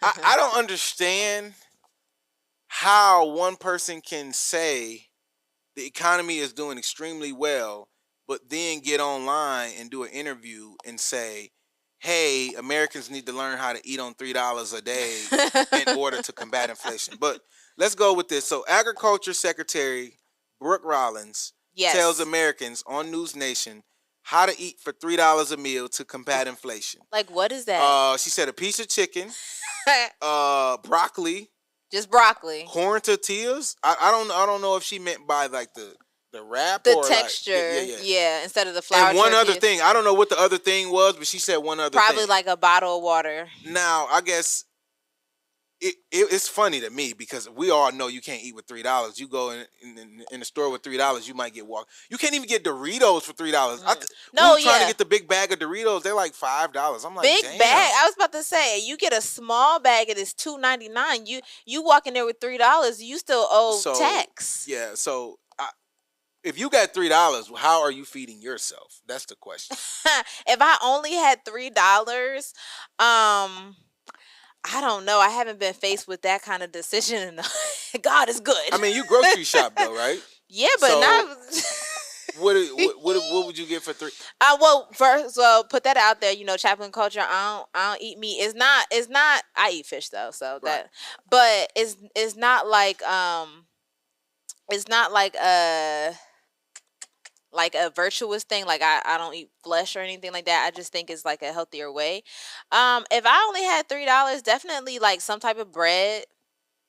I don't understand how one person can say the economy is doing extremely well, but then get online and do an interview and say, "Hey, Americans need to learn how to eat on $3 a day in order to combat inflation." But let's go with this. So, Agriculture Secretary Brooke Rollins tells Yes. Americans on News Nation how to eat for $3 a meal to combat inflation. Like, what is that? She said a piece of chicken, broccoli, Just broccoli. corn tortillas. I don't know if she meant by like the wrap The or texture, like yeah, instead of the flour. And one other tortillas. thing, I don't know what the other thing was, but she said one other Probably thing. like a bottle of water. Now, I guess it's funny to me because we all know you can't eat with $3. You go in the store with $3, you might get walked. You can't even get Doritos for $3. No, we were trying to get the big bag of Doritos. They're like $5. I'm like, big damn. bag. I was about to say, you get a small bag and it's $2.99. You walk in there with $3, you still owe tax. Yeah, so if you got $3, how are you feeding yourself? That's the question. If I only had $3, I don't know. I haven't been faced with that kind of decision. God is good. I mean, you grocery shop though, right? Yeah, but so, not. What would you get for $3? Well, first, put that out there. You know, chaplain culture. I don't eat meat. It's not. I eat fish though, so right. That. But it's not like it's not like a virtuous thing. Like I don't eat flesh or anything like that. I just think it's like a healthier way. If I only had $3, definitely like some type of bread.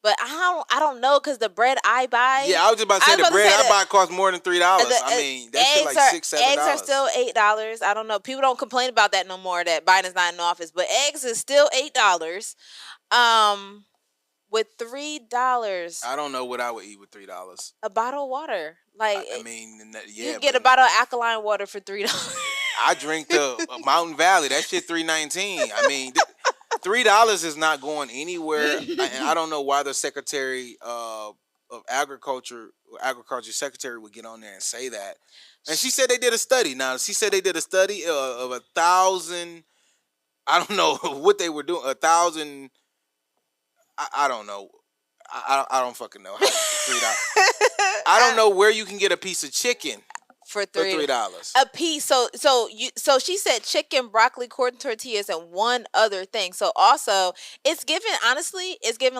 But I don't know because the bread I buy. Yeah, I was just about to say the bread I buy costs more than $3. I mean, that shit like $6-7. Eggs are still $8. I don't know. People don't complain about that no more. That Biden's not in office, but eggs is still $8. With $3, I don't know what I would eat with $3. A bottle of water. Like I mean, yeah, you get a bottle of alkaline water for $3. I drink the Mountain Valley. That shit $3.19. I mean, $3 is not going anywhere. And I don't know why the Secretary of Agriculture Secretary would get on there and say that. And she said they did a study. Now she said they did a study of 1,000. I don't know what they were doing. 1,000. I don't know. I don't fucking know. $3. I don't know where you can get a piece of chicken for $3. A piece. So she said chicken, broccoli, corn tortillas, and one other thing. So also it's given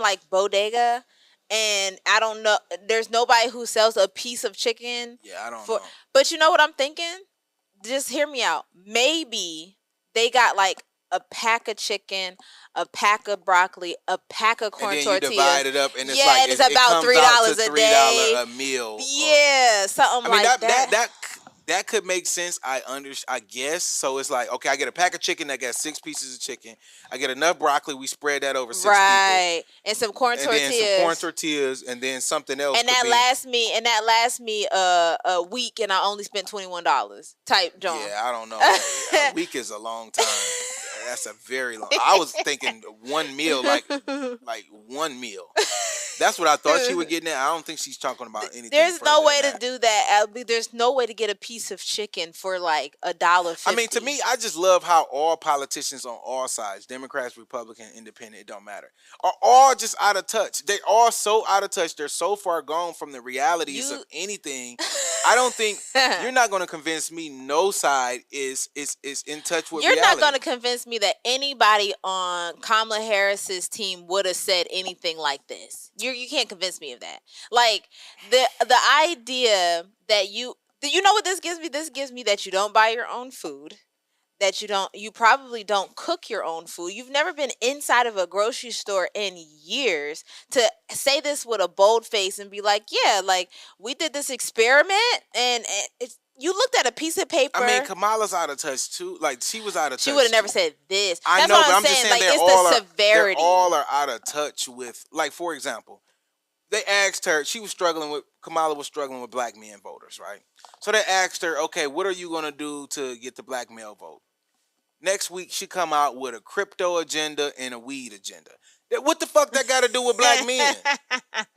like bodega, and I don't know. There's nobody who sells a piece of chicken. Yeah, I don't know. But you know what I'm thinking? Just hear me out. Maybe they got like a pack of chicken, a pack of broccoli, a pack of corn tortillas. You divide it up, and it's and it's about $3 a day. $3 a meal. Yeah, something like that. That could make sense. I guess. So it's like, okay, I get a pack of chicken that got 6 pieces of chicken. I get enough broccoli. We spread that over 6 people. Right, and some corn tortillas. And then some corn tortillas, and then something else. And that lasts me a week, and I only spent $21 type John. Yeah, I don't know. A week is a long time. That's a very long. I was thinking one meal, like one meal. That's what I thought she would get. Now I don't think she's talking about anything. There's no way to do that. There's no way to get a piece of chicken for like $1.50. I mean, to me, I just love how all politicians on all sides, Democrats, Republican, Independent, it don't matter, are all just out of touch. They are so out of touch. They're so far gone from the realities of anything. I don't think you're not going to convince me no side is in touch with reality. You're not going to convince me that anybody on Kamala Harris's team would have said anything like this. You can't convince me of that. Like the idea that you know what this gives me? This gives me that you don't buy your own food, that you probably don't cook your own food. You've never been inside of a grocery store in years to say this with a bold face and be like, yeah, like we did this experiment and it's. You looked at a piece of paper. I mean, Kamala's out of touch too. Like she was out of touch. She would have never said this. I know, but I'm just saying like, it's the severity. They all are out of touch with. Like for example, they asked her. Kamala was struggling with black men voters, right? So they asked her, okay, what are you gonna do to get the black male vote? Next week she come out with a crypto agenda and a weed agenda. What the fuck that got to do with black men?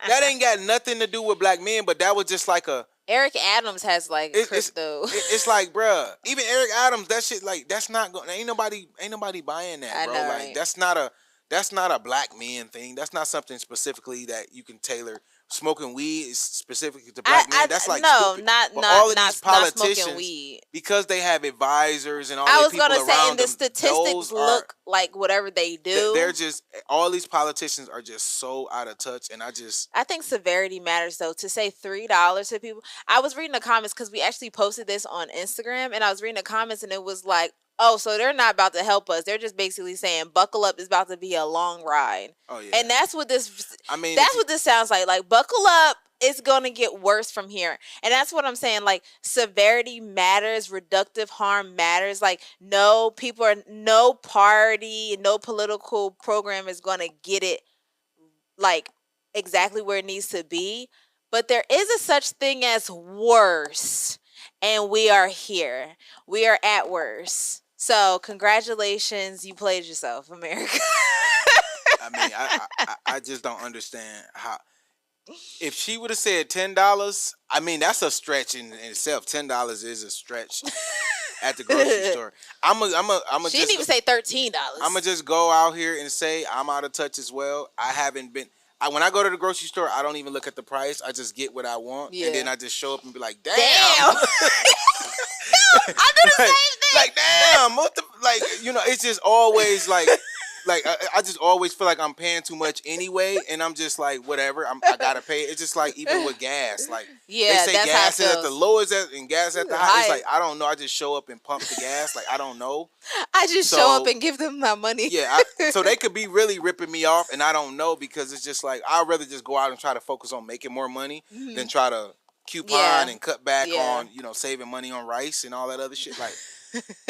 That ain't got nothing to do with black men. But that was just like a. Eric Adams has like crypto. It's like, bruh, even Eric Adams, that shit like that's not going. Ain't nobody buying that, bro. Like that's not a That's not a black man thing. That's not something specifically that you can tailor. Smoking weed is specific to black men. That's like no, stupid. not But all of not these not smoking politicians, weed. because they have advisors and all I the was people gonna say, and around the them, statistics those are look like whatever they do. they're just all these politicians are just so out of touch, and I think severity matters though. To say $3 to people, I was reading the comments because we actually posted this on Instagram, and I was reading the comments, and it was like, oh, so they're not about to help us. They're just basically saying, buckle up, it's about to be a long ride. oh yeah, And that's what this. I mean, That's what this sounds like. Like, buckle up. It's gonna get worse from here, and that's what I'm saying. Like, severity matters, reductive harm matters. Like, no party, no political program is gonna get it like exactly where it needs to be. But there is a such thing as worse, and we are here. We are at worse. So congratulations, you played yourself, America. I mean, I just don't understand how. If she would have said $10, I mean that's a stretch in itself. $10 is a stretch at the grocery store. I'm a She didn't even say $13. I'm gonna just go out here and say I'm out of touch as well. I haven't been. When I go to the grocery store, I don't even look at the price. I just get what I want, Yeah. and then I just show up and be like, "Damn!" I do the same thing. Like, damn, what the like? You know, it's just always like I just always feel like I'm paying too much anyway, and I'm just like, whatever. I gotta pay. It's just like even with gas, like Yeah, they say that's how gas it is at the feels. lowest and gas at the highest. It's High. like I don't know. I just show up and pump the gas. Like I don't know. I just show So- up and give them my money. Yeah, so they could be really ripping me off, and I don't know because it's just like I'd rather just go out and try to focus on making more money than try to coupon Yeah. and cut back Yeah. on saving money on rice and all that other shit. Like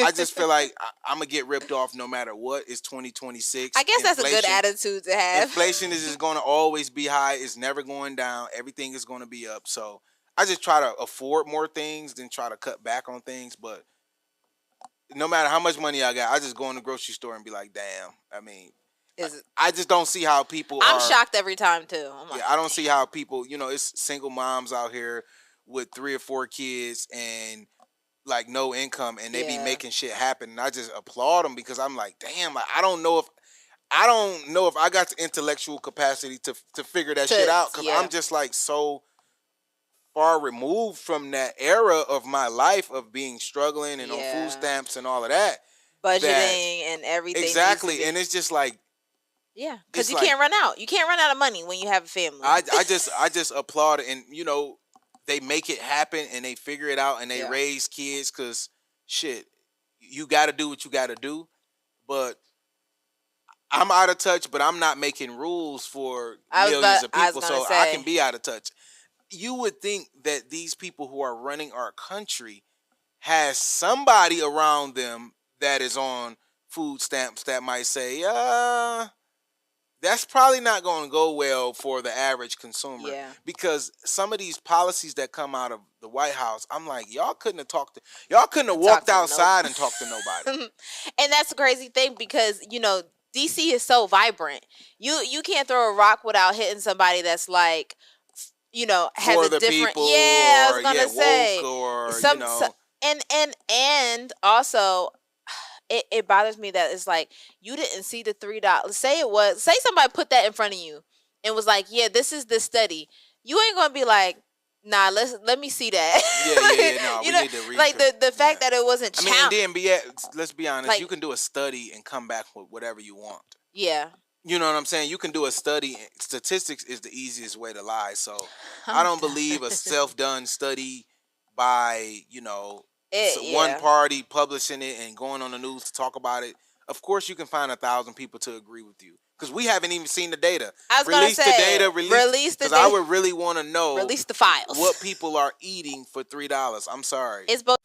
I just feel like I'm gonna get ripped off no matter what. It's 2026. I guess that's a good Inflation- attitude to have. Inflation is just going to always be high. It's never going down. Everything is going to be up. So I just try to afford more things than try to cut back on things. But no matter how much money I got, I just go in the grocery store and be like, damn. I mean, I just don't see how people I'm are. shocked every time too. I'm like, Yeah, I don't see how people, it's single moms out here with 3 or 4 kids and like no income and they be Yeah. making shit happen. And I just applaud them because I'm like, damn, like, I don't know if I got the intellectual capacity to figure that shit out because yeah. I'm just like so far removed from that era of my life of being struggling and on Yeah. food stamps and all of that. budgeting and everything. needs to Exactly, be- and it's just like yeah, because it's you like- can't run out. You can't run out of money when you have a family. I just applaud it, and they make it happen and they figure it out and they Yeah. raise kids because shit, you got to do what you got to do, but. I'm out of touch, but I'm not making rules for millions of people, so I can be out of touch. You would think that these people who are running our country has somebody around them that is on food stamps that might say, that's probably not going to go well for the average consumer. Yeah. Because some of these policies that come out of the White House, I'm like, y'all couldn't have walked outside and talked to nobody. And that's the crazy thing because, DC is so vibrant. You can't throw a rock without hitting somebody that's like, has For a the different. people, Yeah, I was or, gonna yeah, say woke, or and also. It bothers me that it's like you didn't see the $3. Say somebody put that in front of you and was like, yeah, this is the study. You ain't gonna be like, nah, let me see that. Yeah, no, we need to research. Like the fact that it wasn't. I mean, and then let's be honest, Like- you can do a study and come back with whatever you want. Yeah. You know what I'm saying? You can do a study. Statistics is the easiest way to lie. So I don't believe a self-done study by one party publishing it and going on the news to talk about it. Of course, you can find 1,000 people to agree with you because we haven't even seen the data. I was gonna say, release the because data. I would really want to know Release the files. what people are eating for $3. I'm sorry. It's both.